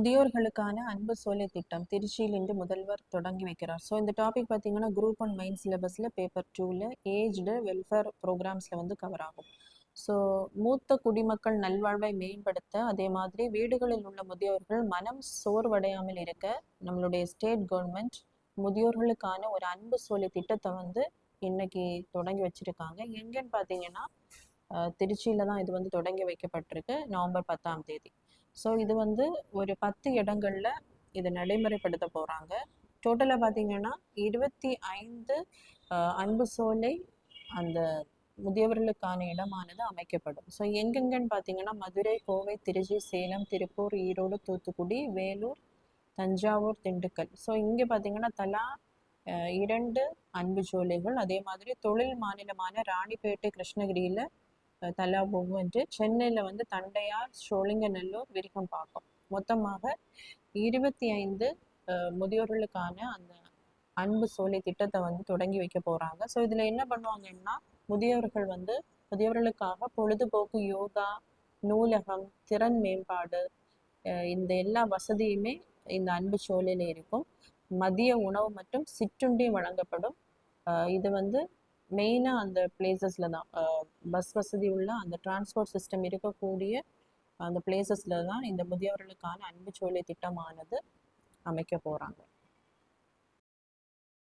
முதியோர்களுக்கான அன்பு சோலை திட்டம் திருச்சியில் இன்று முதல்வர் தொடங்கி வைக்கிறார். ஸோ இந்த டாபிக் பார்த்தீங்கன்னா குரூப் ஒன் மெயின் சிலபஸில் பேப்பர் 2ல ஏஜ்டு வெல்ஃபேர் ப்ரோக்ராம்ஸில் வந்து கவர் ஆகும். ஸோ மூத்த குடிமக்கள் நல்வாழ்வை மேம்படுத்த, அதே மாதிரி வீடுகளில் உள்ள முதியோர்கள் மனம் சோர்வடையாமல் இருக்க நம்மளுடைய ஸ்டேட் கவர்மெண்ட் முதியோர்களுக்கான ஒரு அன்பு சோலை திட்டத்தை வந்து இன்னைக்கு தொடங்கி வச்சிருக்காங்க. எங்கன்னு பார்த்தீங்கன்னா திருச்சியில தான் இது வந்து தொடங்கி வைக்கப்பட்டிருக்கு நவம்பர் 10ஆம் தேதி. ஸோ இது வந்து ஒரு 10 இடங்கள்ல இதை நடைமுறைப்படுத்த போறாங்க. டோட்டலாக பார்த்தீங்கன்னா 25 அன்பு சோலை அந்த முதியவர்களுக்கான இடமானது அமைக்கப்படும். ஸோ எங்கெங்கன்னு பார்த்தீங்கன்னா மதுரை, கோவை, திருச்சி, சேலம், திருப்பூர், ஈரோடு, தூத்துக்குடி, வேலூர், தஞ்சாவூர், திண்டுக்கல். ஸோ இங்கே பார்த்தீங்கன்னா தலா 2 அன்பு சோலைகள். அதே மாதிரி தொழில் மாநிலமான ராணிப்பேட்டை, கிருஷ்ணகிரியில் தலா ஒவ்வொன்று, சென்னையில் வந்து தண்டையார், சோழிங்கநல்லூர், விருகம்பாக்கம். மொத்தமாக 25 முதியோர்களுக்கான அந்த அன்பு சோலை திட்டத்தை வந்து தொடங்கி வைக்க போகிறாங்க. ஸோ இதில் என்ன பண்ணுவாங்கன்னா முதியோர்கள் வந்து முதியோர்களுக்காக பொழுதுபோக்கு, யோகா, நூலகம், திறன் மேம்பாடு, இந்த எல்லா வசதியுமே இந்த அன்பு சோலையில் இருக்கும். மதிய உணவு மற்றும் சிற்றுண்டி வழங்கப்படும். இது வந்து மெயினாக அந்த பிளேசஸில் தான் பஸ் வசதி உள்ள அந்த டிரான்ஸ்போர்ட் சிஸ்டம் இருக்கக்கூடிய அந்த பிளேசஸில் தான் இந்த முதியவர்களுக்கான அன்பு சோலை திட்டமானது அமைக்க போகிறாங்க.